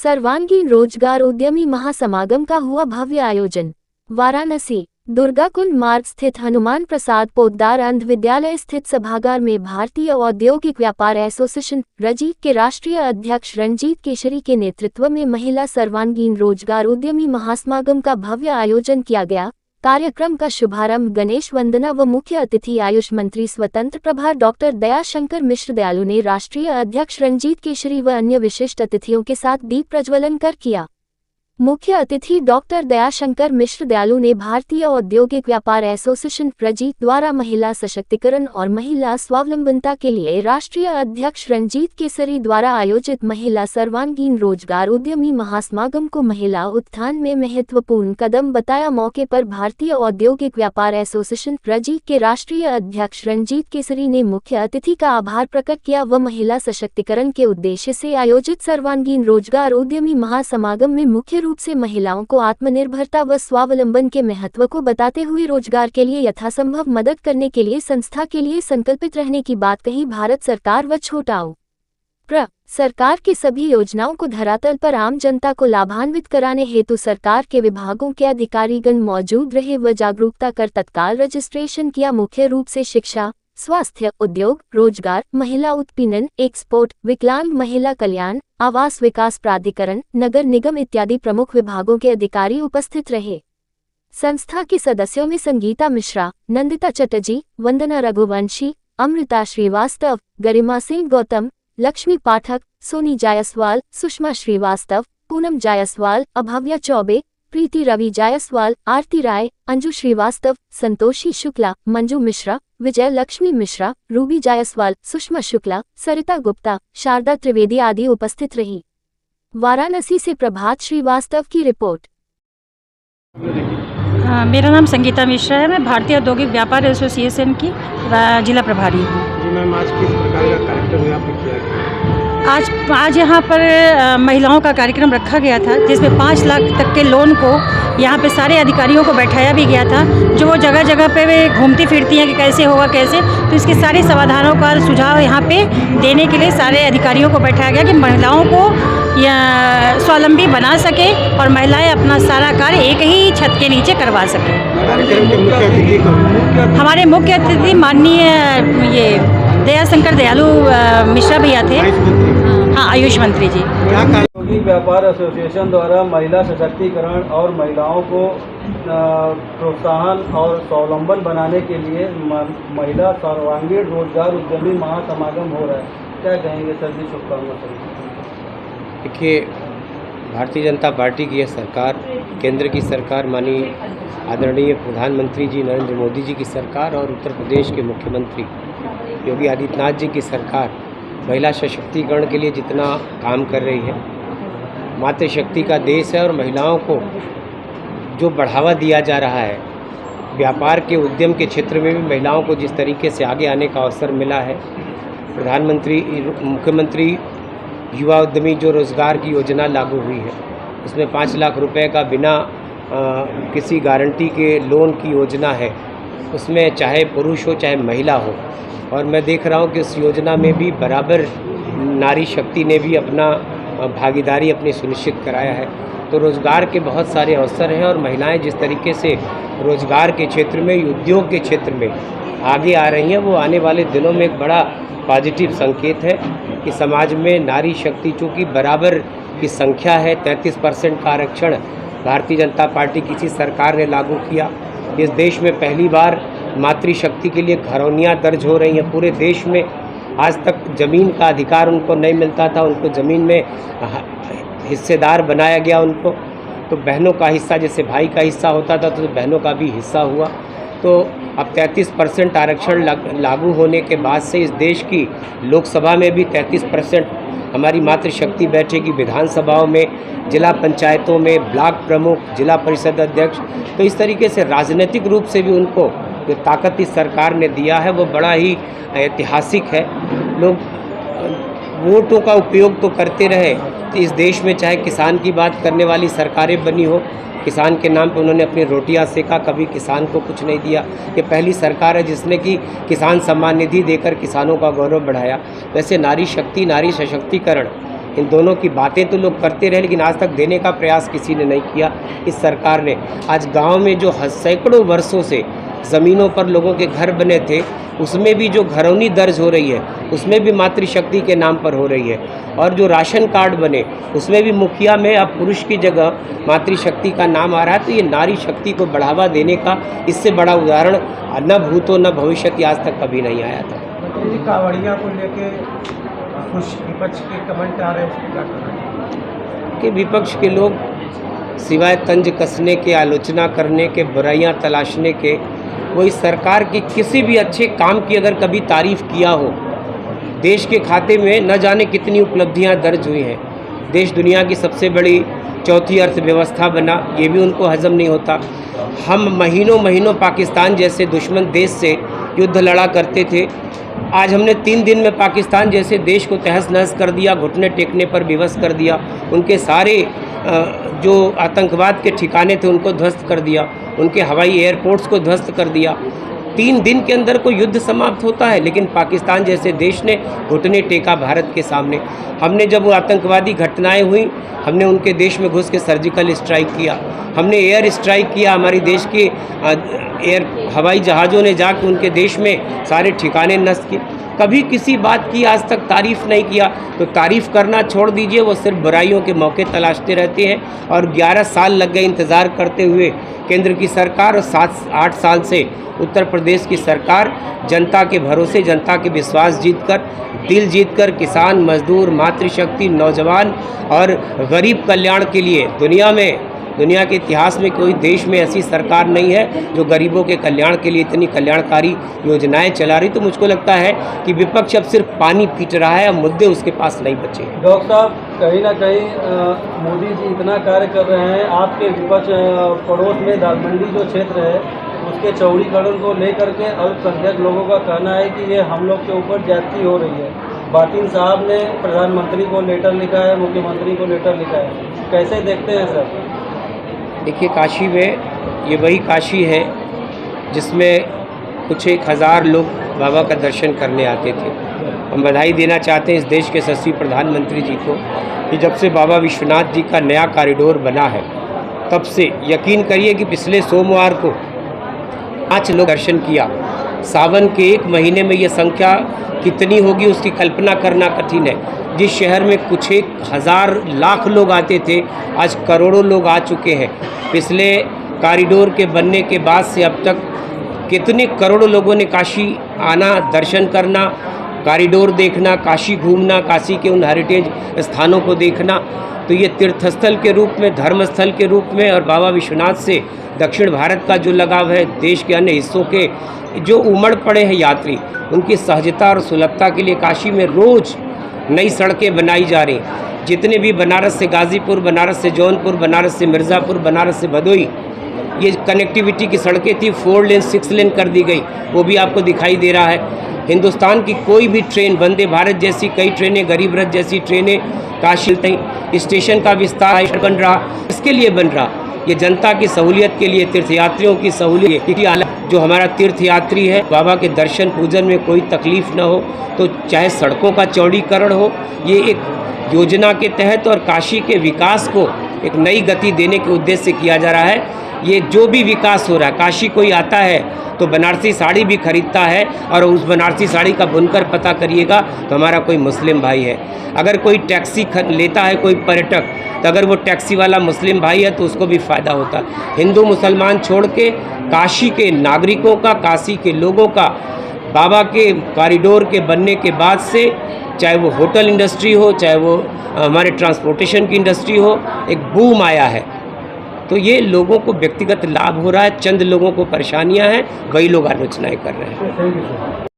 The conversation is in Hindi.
सर्वांगीण रोजगार उद्यमी महासमागम का हुआ भव्य आयोजन। वाराणसी दुर्गाकुंड मार्ग स्थित हनुमान प्रसाद पोद्दार अंध विद्यालय स्थित सभागार में भारतीय औद्योगिक व्यापार एसोसिएशन रजी के राष्ट्रीय अध्यक्ष रणजीत केशरी के नेतृत्व में महिला सर्वांगीण रोजगार उद्यमी महासमागम का भव्य आयोजन किया गया। कार्यक्रम का शुभारंभ गणेश वंदना व मुख्य अतिथि आयुष मंत्री स्वतंत्र प्रभार डॉक्टर दयाशंकर मिश्र दयालु ने राष्ट्रीय अध्यक्ष रणजीत केशरी व अन्य विशिष्ट अतिथियों के साथ दीप प्रज्वलन कर किया। मुख्य अतिथि डॉक्टर दयाशंकर मिश्र दयालु ने भारतीय औद्योगिक व्यापार एसोसिएशन रजी द्वारा महिला सशक्तिकरण और महिला स्वावलंबनता के लिए राष्ट्रीय अध्यक्ष रणजीत केसरी द्वारा आयोजित महिला सर्वांगीण रोजगार उद्यमी महासमागम को महिला उत्थान में महत्वपूर्ण कदम बताया। मौके पर भारतीय औद्योगिक व्यापार एसोसिएशन रजी के राष्ट्रीय अध्यक्ष रणजीत केसरी ने मुख्य अतिथि का आभार प्रकट किया व महिला सशक्तिकरण के उद्देश्य से आयोजित सर्वांगीण रोजगार उद्यमी महासमागम में मुख्य रूप से महिलाओं को आत्मनिर्भरता व स्वावलंबन के महत्व को बताते हुए रोजगार के लिए यथासंभव मदद करने के लिए संस्था के लिए संकल्पित रहने की बात कही। भारत सरकार व छोटाऊ सरकार की सभी योजनाओं को धरातल पर आम जनता को लाभान्वित कराने हेतु सरकार के विभागों के अधिकारीगण मौजूद रहे व जागरूकता कर तत्काल रजिस्ट्रेशन किया। मुख्य रूप से शिक्षा, स्वास्थ्य, उद्योग, रोजगार, महिला उत्पीड़न, एक्सपोर्ट, विकलांग महिला कल्याण, आवास विकास प्राधिकरण, नगर निगम इत्यादि प्रमुख विभागों के अधिकारी उपस्थित रहे। संस्था के सदस्यों में संगीता मिश्रा, नंदिता चटर्जी, वंदना रघुवंशी, अमृता श्रीवास्तव, गरिमा सिंह गौतम, लक्ष्मी पाठक, सोनी जायसवाल, सुषमा श्रीवास्तव, पूनम जायसवाल, अभव्या चौबे, प्रीति रवि जायसवाल, आरती राय, अंजू श्रीवास्तव, संतोषी शुक्ला, मंजू मिश्रा, विजय लक्ष्मी मिश्रा, रूबी जायसवाल, सुषमा शुक्ला, सरिता गुप्ता, शारदा त्रिवेदी आदि उपस्थित रही। वाराणसी से प्रभात श्रीवास्तव की रिपोर्ट। मेरा नाम संगीता मिश्रा है। मैं भारतीय औद्योगिक व्यापार एसोसिएशन की जिला प्रभारी हूँ। जी मैम, आज किस प्रकार का कार्यक्रम यहाँ पर किया गया? आज यहाँ पर महिलाओं का कार्यक्रम रखा गया था, जिसमें 5 लाख तक के लोन को यहाँ पे सारे अधिकारियों को बैठाया भी गया था, जो वो जगह जगह पे वे घूमती फिरती हैं कि कैसे होगा कैसे, तो इसके सारे समाधानों का सुझाव यहाँ पे देने के लिए सारे अधिकारियों को बैठाया गया कि महिलाओं को स्वावलंबी बना सके और महिलाएं अपना सारा कार्य एक ही छत के नीचे करवा सकें। हमारे मुख्य अतिथि माननीय ये दयाशंकर दयालु मिश्रा भैया थे। हाँ, आयुष मंत्री जी। औद्योगिक व्यापार एसोसिएशन द्वारा महिला सशक्तिकरण और महिलाओं को प्रोत्साहन और स्वावलंबन बनाने के लिए महिला सर्वांगीण रोजगार उद्यमी महासमागम हो रहा है, क्या कहेंगे सर जी? शुभकामनाएं। देखिए, भारतीय जनता पार्टी की यह सरकार, केंद्र की सरकार, माननीय आदरणीय प्रधानमंत्री जी नरेंद्र मोदी जी की सरकार और उत्तर प्रदेश के मुख्यमंत्री योगी आदित्यनाथ जी की सरकार महिला सशक्तिकरण के लिए जितना काम कर रही है, मातृशक्ति का देश है और महिलाओं को जो बढ़ावा दिया जा रहा है, व्यापार के उद्यम के क्षेत्र में भी महिलाओं को जिस तरीके से आगे आने का अवसर मिला है, प्रधानमंत्री मुख्यमंत्री युवा उद्यमी जो रोज़गार की योजना लागू हुई है, उसमें 5 लाख रुपए का बिना किसी गारंटी के लोन की योजना है, उसमें चाहे पुरुष हो चाहे महिला हो, और मैं देख रहा हूँ कि उस योजना में भी बराबर नारी शक्ति ने भी अपना भागीदारी अपनी सुनिश्चित कराया है। तो रोज़गार के बहुत सारे अवसर हैं और महिलाएं जिस तरीके से रोज़गार के क्षेत्र में, उद्योग के क्षेत्र में आगे आ रही हैं, वो आने वाले दिनों में एक बड़ा पॉजिटिव संकेत है कि समाज में नारी शक्ति चूँकि बराबर की संख्या है, 33% का आरक्षण भारतीय जनता पार्टी की इसी सरकार ने लागू किया। इस देश में पहली बार मातृशक्ति के लिए घरौनियाँ दर्ज हो रही हैं। पूरे देश में आज तक ज़मीन का अधिकार उनको नहीं मिलता था, उनको ज़मीन में हिस्सेदार बनाया गया उनको। तो बहनों का हिस्सा, जैसे भाई का हिस्सा होता था तो बहनों का भी हिस्सा हुआ। तो अब 33% आरक्षण लागू होने के बाद से इस देश की लोकसभा में भी 33% हमारी मातृशक्ति बैठेगी, विधानसभाओं में, जिला पंचायतों में, ब्लॉक प्रमुख, जिला परिषद अध्यक्ष। तो इस तरीके से राजनीतिक रूप से भी उनको जो ताकत इस सरकार ने दिया है वो बड़ा ही ऐतिहासिक है। लोग वोटों का उपयोग तो करते रहे, तो इस देश में चाहे किसान की बात करने वाली सरकारें बनी हो, किसान के नाम पे उन्होंने अपनी रोटियां सेका, कभी किसान को कुछ नहीं दिया। ये पहली सरकार है जिसने कि किसान सम्मान निधि देकर किसानों का गौरव बढ़ाया। वैसे नारी शक्ति, नारी सशक्तिकरण इन दोनों की बातें तो लोग करते रहे, लेकिन आज तक देने का प्रयास किसी ने नहीं किया। इस सरकार ने आज गांव में जो सैकड़ों वर्षों से ज़मीनों पर लोगों के घर बने थे, उसमें भी जो घरौनी दर्ज हो रही है, उसमें भी मातृशक्ति के नाम पर हो रही है। और जो राशन कार्ड बने, उसमें भी मुखिया में अब पुरुष की जगह मातृशक्ति का नाम आ रहा है। तो ये नारी शक्ति को बढ़ावा देने का इससे बड़ा उदाहरण न भूतो न भविष्य आज तक कभी नहीं आया था। मंत्री जी, कांवड़िया को लेके कुछ विपक्ष के कमेंट आ रहे हैं, उसको क्या करना कि विपक्ष के लोग सिवाय तंज कसने के, आलोचना करने के, बुराइयां तलाशने के, वो इस सरकार की किसी भी अच्छे काम की अगर कभी तारीफ़ किया हो, देश के खाते में न जाने कितनी उपलब्धियां दर्ज हुई हैं, देश दुनिया की सबसे बड़ी चौथी अर्थव्यवस्था बना, ये भी उनको हजम नहीं होता। हम महीनों महीनों पाकिस्तान जैसे दुश्मन देश से युद्ध लड़ा करते थे, आज हमने 3 दिन में पाकिस्तान जैसे देश को तहस नहस कर दिया, घुटने टेकने पर विवश कर दिया, उनके सारे जो आतंकवाद के ठिकाने थे उनको ध्वस्त कर दिया, उनके हवाई एयरपोर्ट्स को ध्वस्त कर दिया। 3 दिन के अंदर कोई युद्ध समाप्त होता है, लेकिन पाकिस्तान जैसे देश ने घुटने टेका भारत के सामने। हमने जब वो आतंकवादी घटनाएं हुई, हमने उनके देश में घुस के सर्जिकल स्ट्राइक किया, हमने एयर स्ट्राइक किया, हमारी देश के हवाई जहाज़ों ने जाकर उनके देश में सारे ठिकाने नष्ट किए। कभी किसी बात की आज तक तारीफ़ नहीं किया। तो तारीफ़ करना छोड़ दीजिए, वो सिर्फ बुराइयों के मौके तलाशते रहते हैं। और 11 साल लग गए इंतज़ार करते हुए केंद्र की सरकार, और 7-8 साल से उत्तर प्रदेश की सरकार जनता के भरोसे, जनता के विश्वास जीतकर, दिल जीतकर किसान, मजदूर, मातृशक्ति, नौजवान और गरीब कल्याण के लिए दुनिया के इतिहास में कोई देश में ऐसी सरकार नहीं है जो गरीबों के कल्याण के लिए इतनी कल्याणकारी योजनाएं चला रही। तो मुझको लगता है कि विपक्ष अब सिर्फ पानी पीट रहा है, अब मुद्दे उसके पास नहीं बचे। डॉक्टर साहब, कहीं ना कहीं मोदी जी इतना कार्य कर रहे हैं, आपके विपक्ष पड़ोस में दालमंडी जो क्षेत्र है उसके चौड़ीकरण को लेकर के अल्पसंख्यक लोगों का कहना है कि ये हम लोग के ऊपर ज्यादती हो रही है। बातिन साहब ने प्रधानमंत्री को लेटर लिखा है, मुख्यमंत्री को लेटर लिखा है, कैसे देखते हैं सर? देखिए, काशी में ये वही काशी है जिसमें कुछ 1000 लोग बाबा का दर्शन करने आते थे। हम बधाई देना चाहते हैं इस देश के यशस्वी प्रधानमंत्री जी को कि जब से बाबा विश्वनाथ जी का नया कॉरिडोर बना है, तब से यकीन करिए कि पिछले सोमवार को 5 लोग दर्शन किया। सावन के 1 महीने में ये संख्या कितनी होगी उसकी कल्पना करना कठिन है। जिस शहर में कुछ 1000 लाख लोग आते थे, आज करोड़ों लोग आ चुके हैं। पिछले कॉरिडोर के बनने के बाद से अब तक कितने करोड़ों लोगों ने काशी आना, दर्शन करना, कॉरिडोर देखना, काशी घूमना, काशी के उन हेरिटेज स्थानों को देखना। तो ये तीर्थस्थल के रूप में, धर्मस्थल के रूप में, और बाबा विश्वनाथ से दक्षिण भारत का जो लगाव है, देश के अन्य हिस्सों के जो उमड़ पड़े हैं यात्री, उनकी सहजता और सुलभता के लिए काशी में रोज़ नई सड़कें बनाई जा रही। जितने भी बनारस से गाज़ीपुर, बनारस से जौनपुर, बनारस से मिर्ज़ापुर, बनारस से भदोई, ये कनेक्टिविटी की सड़कें थी, 4 लेन 6 लेन कर दी गई, वो भी आपको दिखाई दे रहा है। हिंदुस्तान की कोई भी ट्रेन, वंदे भारत जैसी कई ट्रेनें, गरीब रथ जैसी ट्रेनें काशी तक, स्टेशन का विस्तार बन रहा। इसके लिए बन रहा, ये जनता की सहूलियत के लिए, तीर्थयात्रियों की सहूलियत, क्योंकि जो हमारा तीर्थयात्री है, बाबा के दर्शन पूजन में कोई तकलीफ़ न हो, तो चाहे सड़कों का चौड़ीकरण हो, ये एक योजना के तहत और काशी के विकास को एक नई गति देने के उद्देश्य से किया जा रहा है। ये जो भी विकास हो रहा है, काशी कोई आता है तो बनारसी साड़ी भी खरीदता है, और उस बनारसी साड़ी का बुनकर पता करिएगा तो हमारा कोई मुस्लिम भाई है। अगर कोई टैक्सी लेता है कोई पर्यटक, तो अगर वो टैक्सी वाला मुस्लिम भाई है तो उसको भी फ़ायदा होता है। हिंदू मुसलमान छोड़ के काशी के नागरिकों का, काशी के लोगों का बाबा के कॉरिडोर के बनने के बाद से, चाहे वो होटल इंडस्ट्री हो, चाहे वो हमारे ट्रांसपोर्टेशन की इंडस्ट्री हो, एक बूम आया है। तो ये लोगों को व्यक्तिगत लाभ हो रहा है, चंद लोगों को परेशानियां हैं, वही लोग आलोचनाएं कर रहे हैं।